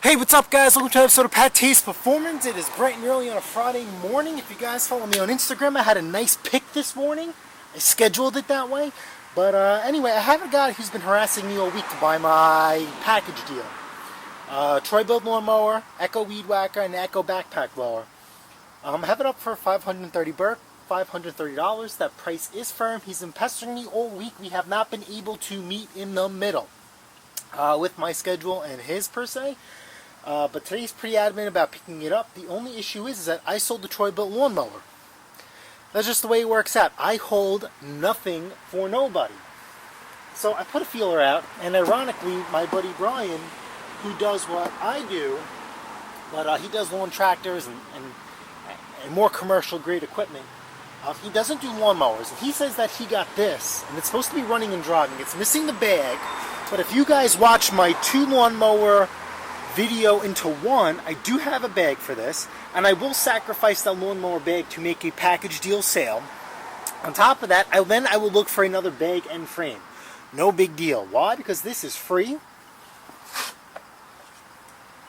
Hey, what's up guys? Welcome to an episode of PATTAY'S Performance. It is bright and early on a Friday morning. If you guys follow me on Instagram, I had a nice pick this morning. I scheduled it that way. But anyway, I have a guy who's been harassing me all week to buy my package deal. Troy-Bilt lawnmower, Echo Weed Whacker, and Echo Backpack blower. I have it up for $530. That price is firm. He's been pestering me all week. We have not been able to meet in the middle with my schedule and his per se. But today he's pretty adamant about picking it up. The only issue is that I sold the Troy-Bilt lawnmower. That's just the way it works out. I hold nothing for nobody. So I put a feeler out, and ironically, my buddy Brian, who does what I do, but he does lawn tractors and more commercial grade equipment. He doesn't do lawnmowers, and he says that he got this, and it's supposed to be running and driving. It's missing the bag, but if you guys watch my 2 lawnmower video into one, I do have a bag for this, and I will sacrifice that lawnmower bag to make a package deal sale. On top of that, I will look for another bag and frame. No big deal. Why? Because this is free.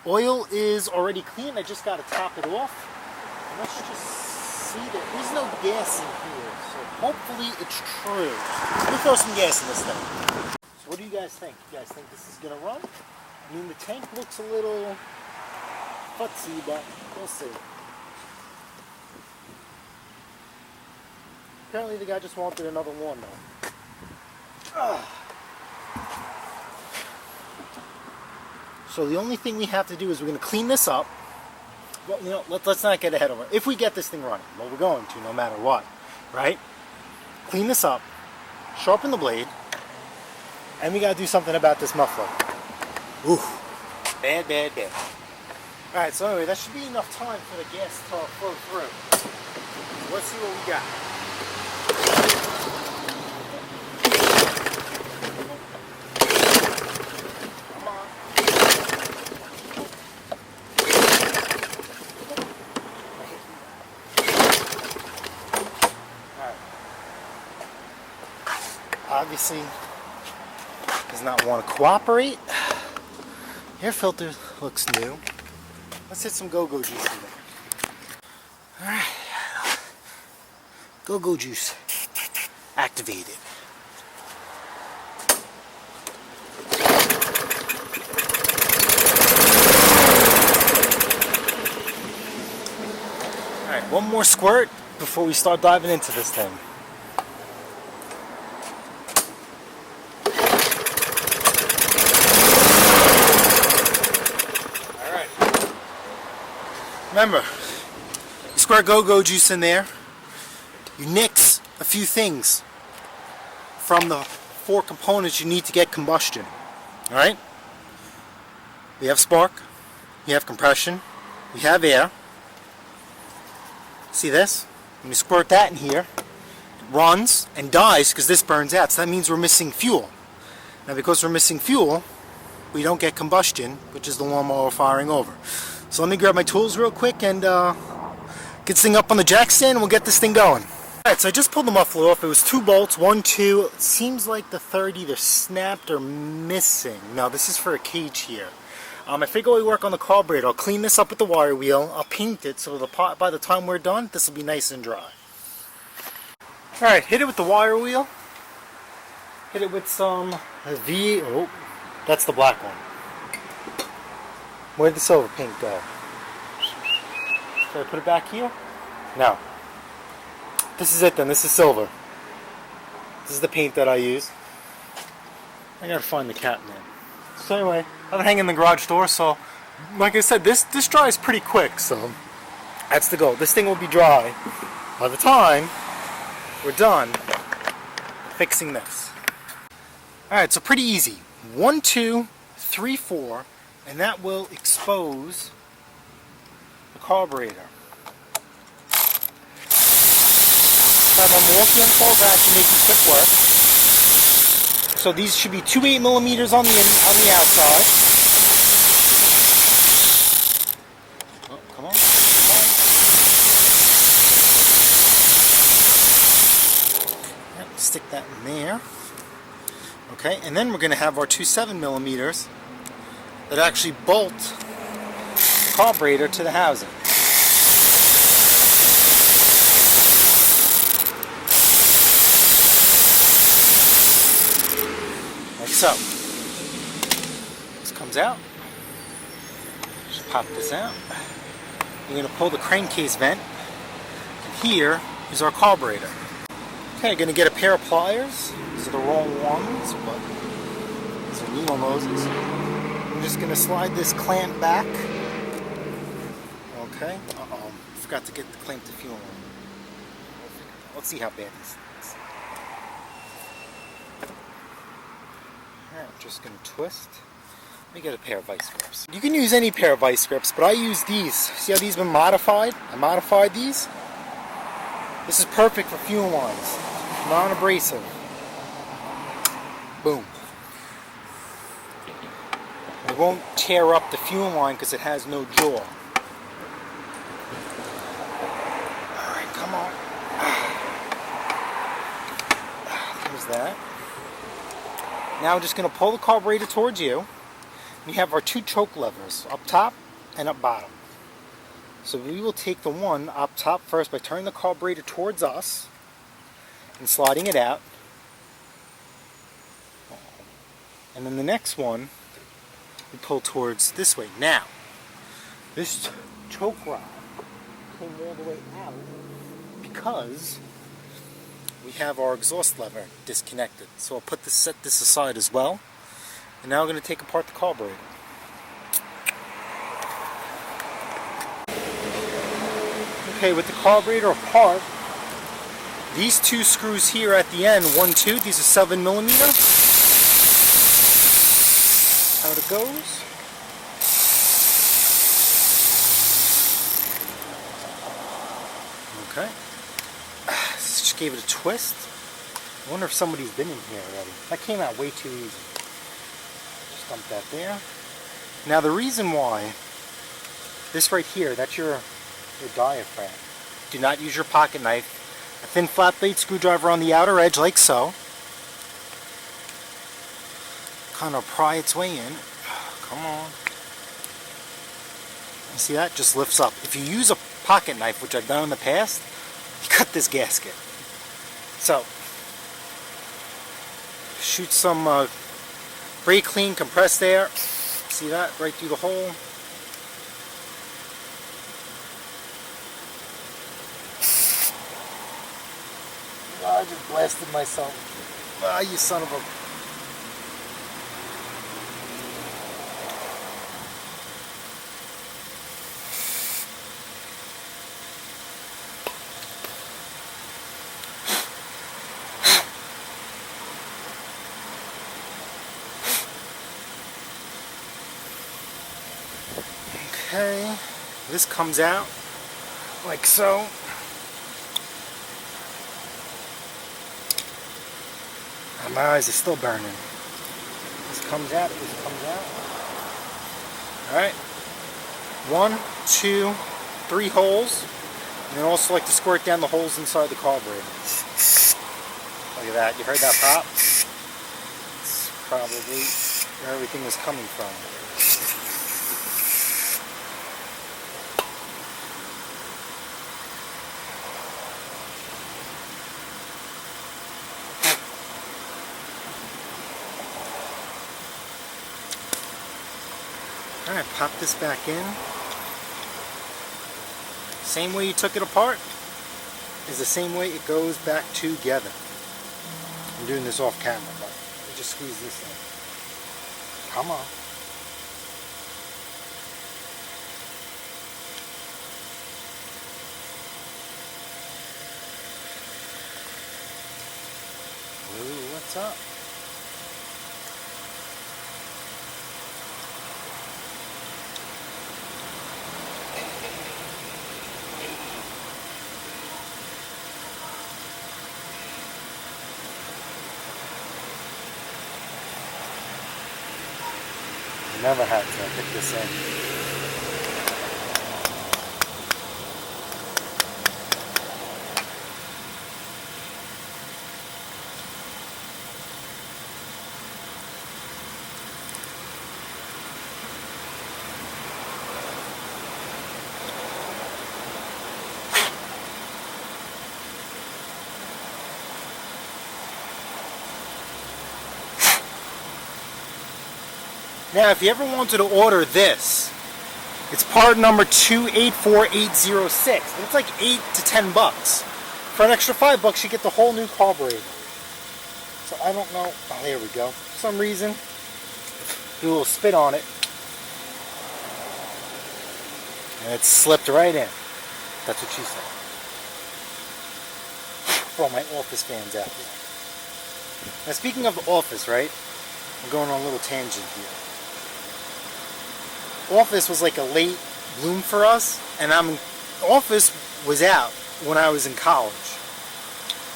Oil is already clean. I just got to top it off. And let's just see that there's no gas in here, so hopefully it's true. Let me throw some gas in this thing. So what do you guys think? You guys think this is going to run? I mean, the tank looks a little futzy, but we'll see. Apparently the guy just wanted another lawnmower. So the only thing we have to do is we're going to clean this up. Well, you know, let's not get ahead of it. If we get this thing running, well, we're going to no matter what, right? Clean this up, sharpen the blade, and we got to do something about this muffler. Ooh, bad. Alright, so anyway, that should be enough time for the gas to flow through. So let's see what we got. Come on. Alright. Obviously, does not want to cooperate. Air filter looks new. Let's hit some go-go juice in there. Alright. Go-go juice activated. Alright, one more squirt before we start diving into this thing. Remember, you squirt go-go juice in there, you nix a few things from the 4 components you need to get combustion. Alright? We have spark, we have compression, we have air. See this? When you squirt that in here, it runs and dies because this burns out. So that means we're missing fuel. Now because we're missing fuel, we don't get combustion, which is the lawnmower firing over. So let me grab my tools real quick and get this thing up on the jack stand and we'll get this thing going. Alright, so I just pulled the muffler off. It was 2 bolts, 1, 2. It seems like the third either snapped or missing. No, this is for a cage here. I figure we work on the carburetor. I'll clean this up with the wire wheel. I'll paint it so by the time we're done, this will be nice and dry. Alright, hit it with the wire wheel. Hit it with some oh, that's the black one. Where'd the silver paint go? Should I put it back here? No. This is it then. This is silver. This is the paint that I use. I gotta find the cap man. So anyway, I've been hanging in the garage door, so like I said, this dries pretty quick, so that's the goal. This thing will be dry by the time we're done fixing this. Alright, so pretty easy. 1, 2, 3, 4. And that will expose the carburetor. I'm walking on cold vacuum, making quick work. So these should be 2 8mm on the outside. Oh, come on. Yep, stick that in there. Okay, and then we're going to have our two 7mm that actually bolt carburetor to the housing. Like so. This comes out. Just pop this out. You're going to pull the crankcase vent. And here is our carburetor. Okay, you're going to get a pair of pliers. These are the wrong ones, but these are needle noses. I'm just going to slide this clamp back. Okay. Uh-oh. Forgot to get the clamp to fuel on. Let's see how bad this is. Alright, I'm just going to twist. Let me get a pair of vice grips. You can use any pair of vice grips, but I use these. See how these have been modified? I modified these. This is perfect for fuel lines. Non-abrasive. Boom. It won't tear up the fuel line because it has no jaw. Alright, come on. There's that. Now I'm just going to pull the carburetor towards you. We have our two choke levers, up top and up bottom. So we will take the one up top first by turning the carburetor towards us and sliding it out. And then the next one we pull towards this way. Now, this choke rod came all the way out because we have our exhaust lever disconnected. So I'll set this aside as well. And now we're going to take apart the carburetor. Okay, with the carburetor apart, these two screws here at the end, 1, 2, these are 7mm. How it goes. Okay. Just gave it a twist. I wonder if somebody's been in here already. That came out way too easy. Just dump that there. Now the reason why, this right here, that's your diaphragm. Do not use your pocket knife. A thin flat blade screwdriver on the outer edge like so. Kind of pry its way in. Come on. You see that? Just lifts up. If you use a pocket knife, which I've done in the past, you cut this gasket. So, shoot some brake clean, compressed air. See that? Right through the hole. Oh, I just blasted myself. Ah, you son of a... Okay, this comes out like so. My eyes are still burning. This comes out, this comes out. Alright. 1, 2, 3 holes. And then also like to squirt down the holes inside the carburetor. Look at that. You heard that pop? It's probably where everything was coming from. Alright, pop this back in. Same way you took it apart is the same way it goes back together. I'm doing this off camera, but I just squeeze this in. Come on. Ooh, what's up? Never had to pick this in. Now, if you ever wanted to order this, it's part number 284806. And it's like 8 to 10 bucks. For an extra $5, you get the whole new carburetor. So I don't know. Oh, there we go. For some reason, do a little spit on it. And it slipped right in. That's what she said. For all my Office fans out there. Now, speaking of the Office, right? I'm going on a little tangent here. Office was like a late bloom for us, and Office was out when I was in college.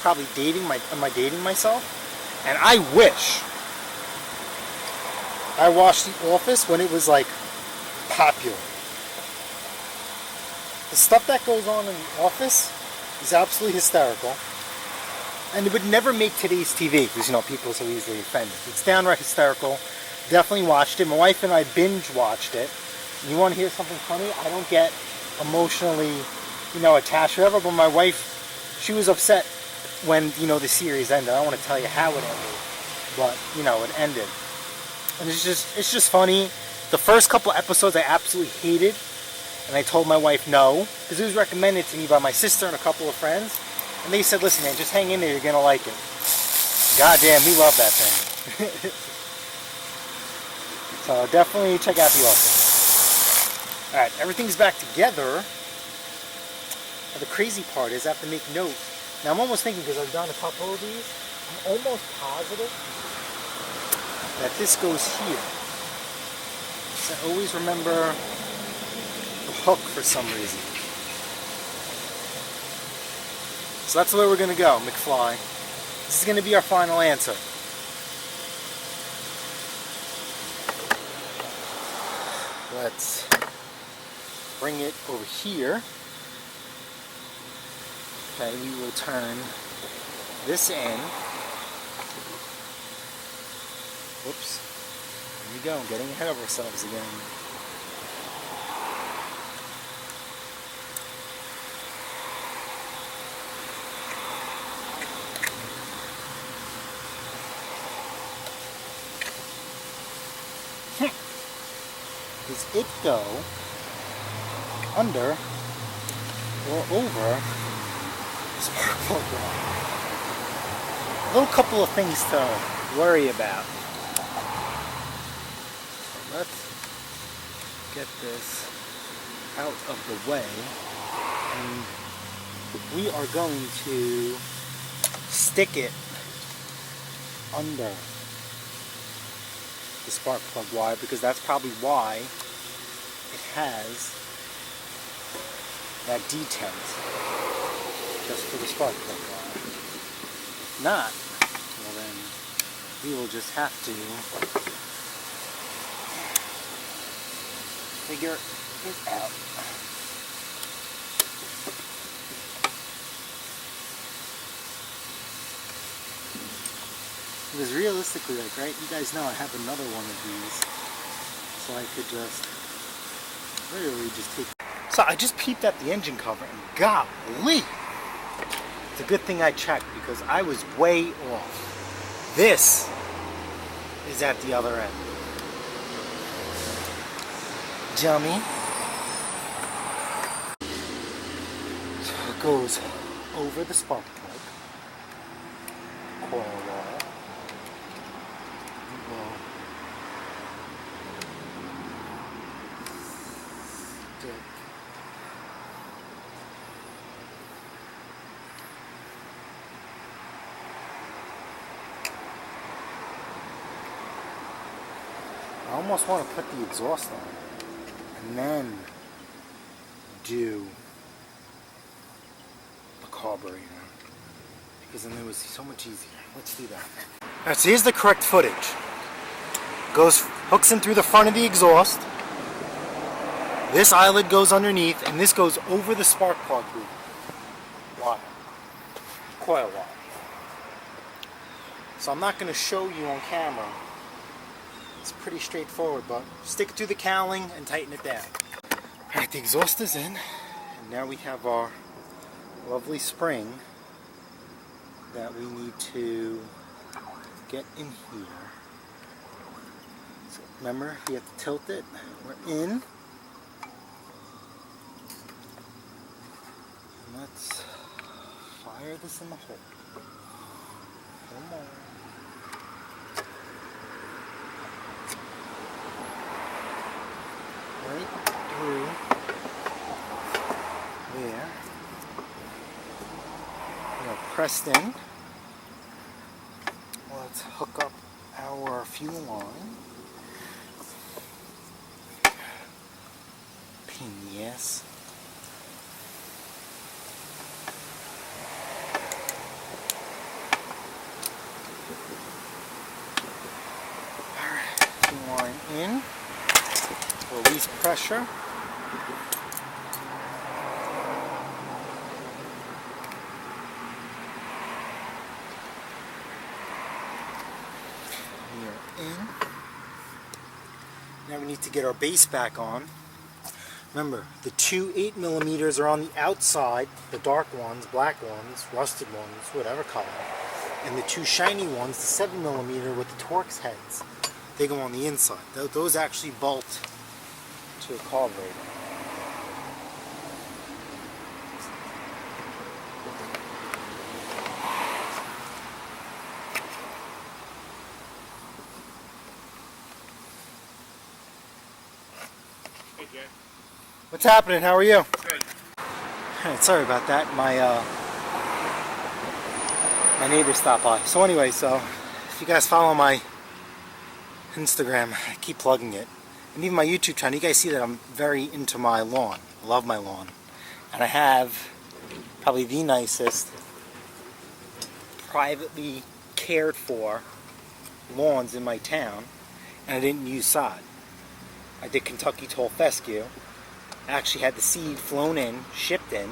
Probably am I dating myself? And I wish I watched The Office when it was like popular. The stuff that goes on in The Office is absolutely hysterical. And it would never make today's TV because, you know, people are so easily offended. It's downright hysterical. Definitely watched it. My wife and I binge watched it. You want to hear something funny? I don't get emotionally, you know, attached or whatever, but my wife, she was upset when, you know, the series ended. I don't want to tell you how it ended, but, you know, it ended. And it's just funny. The first couple episodes I absolutely hated, and I told my wife no, because it was recommended to me by my sister and a couple of friends. And they said, listen, man, just hang in there, you're going to like it. Goddamn, we love that thing. So definitely check out The Office. Alright, everything's back together. And the crazy part is I have to make note. Now I'm almost thinking, because I've done a couple of these, I'm almost positive that this goes here. So I always remember the hook for some reason. So that's where we're going to go, McFly. This is going to be our final answer. Let's bring it over here. Okay, we will turn this in. Whoops. Here we go, getting ahead of ourselves again. Does it go under or over the spark plug wire? A little couple of things to worry about. So let's get this out of the way, and we are going to stick it under the spark plug wire, because that's probably why it has that detent just for the spark plug wire. If not, well then we will just have to figure it out. Because realistically, like, right, you guys know I have another one of these, so I could just literally just take. So I just peeped at the engine cover, and golly, it's a good thing I checked, because I was way off. This is at the other end. Dummy. So it goes over the spark plug, coil wire. I almost want to put the exhaust on and then do the carburetor, because then it was so much easier. Let's do that. Alright, so here's the correct footage. Hooks in through the front of the exhaust. This eyelet goes underneath, and this goes over the spark plug wire. Coil wire. So I'm not going to show you on camera. It's pretty straightforward, but stick it to the cowling and tighten it down. Alright, the exhaust is in, and now we have our lovely spring that we need to get in here. So Remember, you have to tilt it. We're in. And let's fire this in the hole. One more. Right through there. Pressed in. Let's hook up our fuel line. Pain in the ass. Alright, fuel line in. Release pressure. In. Now we need to get our base back on. Remember, the two 8mm are on the outside, the dark ones, black ones, rusted ones, whatever color. And the two shiny ones, the 7mm with the Torx heads, they go on the inside. Those actually bolt to a carburetor. What's happening? How are you? Good. Alright, sorry about that. My neighbor stopped by. So anyway, if you guys follow my Instagram, I keep plugging it. And even my YouTube channel, you guys see that I'm very into my lawn. I love my lawn. And I have probably the nicest, privately cared for lawns in my town. And I didn't use sod. I did Kentucky Tall Fescue. I actually had the seed flown in, shipped in,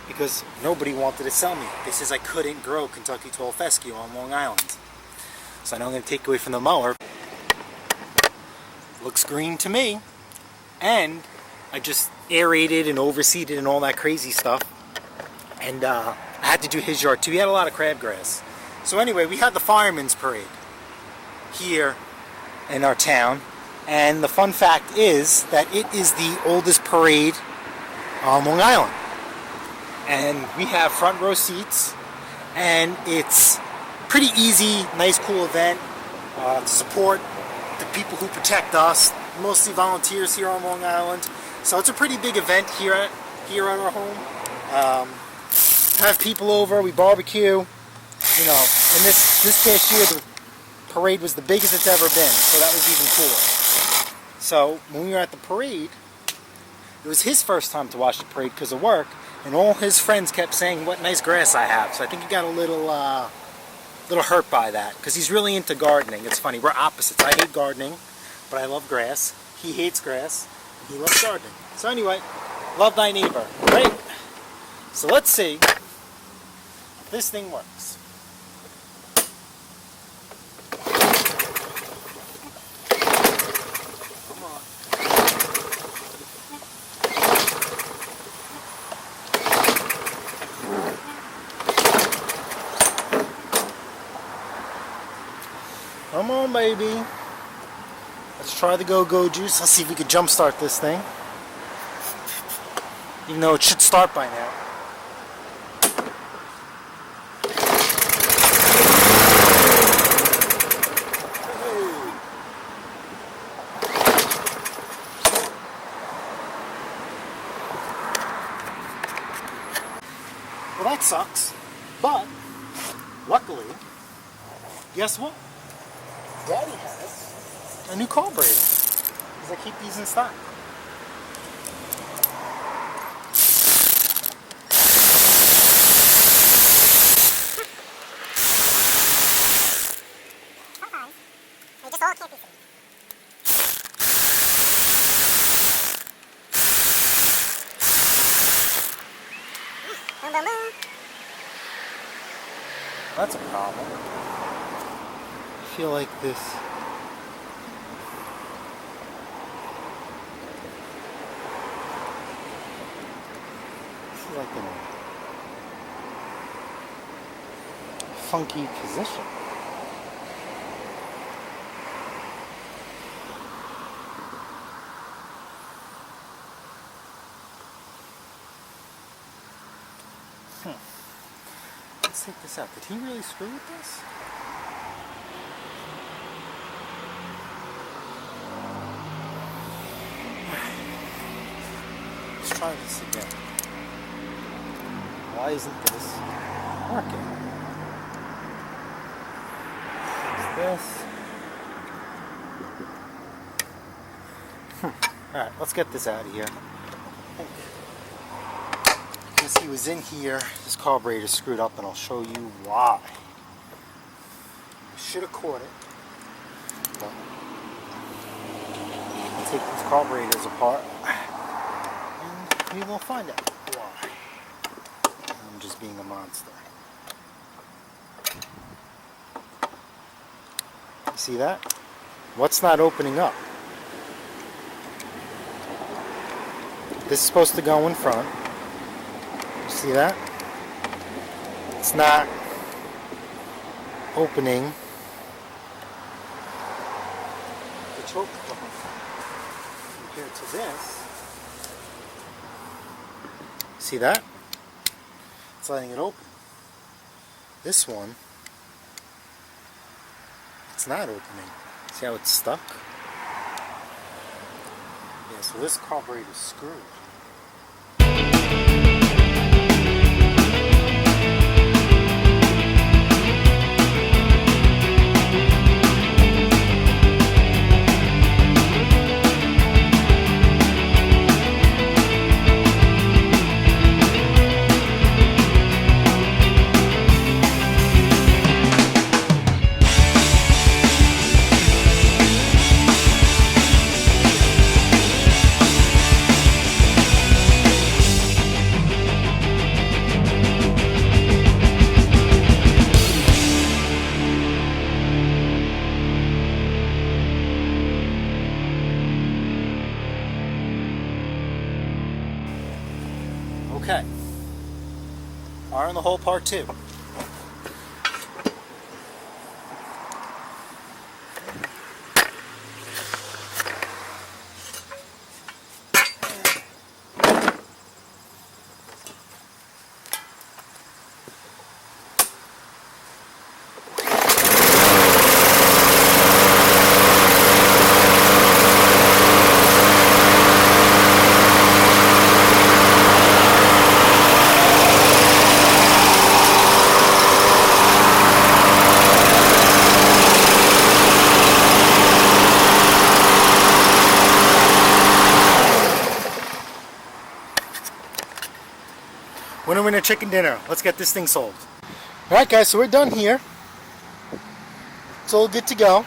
because nobody wanted to sell me. They says I couldn't grow Kentucky Tall Fescue on Long Island. So I know I'm going to take away from the mower. Looks green to me. And I just aerated and overseeded and all that crazy stuff. And I had to do his yard too. He had a lot of crabgrass. So anyway, we had the Fireman's Parade here in our town. And the fun fact is that it is the oldest parade on Long Island. And we have front row seats. And it's pretty easy, nice, cool event to support the people who protect us. Mostly volunteers here on Long Island. So it's a pretty big event here at our home. Have people over, we barbecue. You know, and this past year the parade was the biggest it's ever been. So that was even cooler. So, when we were at the parade, it was his first time to watch the parade because of work, and all his friends kept saying what nice grass I have. So I think he got a little hurt by that, because he's really into gardening. It's funny, we're opposites. I hate gardening, but I love grass. He hates grass, and he loves gardening. So anyway, love thy neighbor, right? So let's see if this thing works. Come on, baby. Let's try the go-go juice. Let's see if we can jumpstart this thing. Even though it should start by now. Well, that sucks. But, luckily, guess what? Daddy has a new carburetor, because I keep these in stock. They just all can't be seen. Boom, boom, boom. That's a problem. I feel like this. This is like in a funky position. Let's take this out. Did he really screw with this? Let's try this again. Why isn't this working? This. Alright, let's get this out of here. Because he was in here, his carburetor screwed up, and I'll show you why. I should have caught it. But I'll take these carburetors apart and we will find out why. I'm just being a monster. You see that? What's not opening up? This is supposed to go in front. You see that? It's not opening the choke valve compared to this. See that? It's letting it open. This one, it's not opening. See how it's stuck? Yeah, so this carburetor is screwed. Okay, fire in the hole part 2. Winner chicken dinner. Let's get this thing sold. Alright guys, so we're done here. It's all good to go.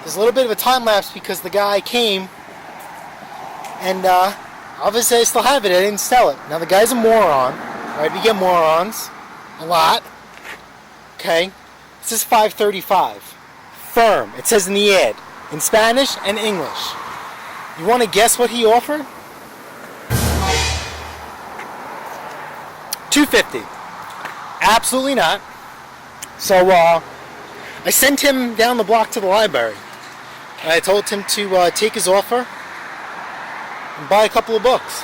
There's a little bit of a time lapse because the guy came and obviously I still have it. I didn't sell it. Now the guy's a moron. Right? We get morons a lot. Okay. This is $535. Firm. It says in the ad. In Spanish and English. You want to guess what he offered? $250. Absolutely not. So I sent him down the block to the library. And I told him to take his offer and buy a couple of books.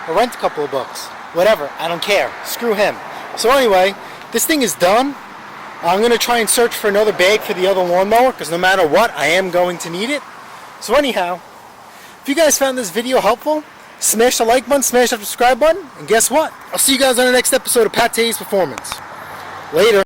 Or rent a couple of books. Whatever. I don't care. Screw him. So anyway, this thing is done. I'm going to try and search for another bag for the other lawnmower because no matter what, I am going to need it. So anyhow, if you guys found this video helpful, smash the like button, smash the subscribe button, and guess what? I'll see you guys on the next episode of PATTAY'S Performance. Later.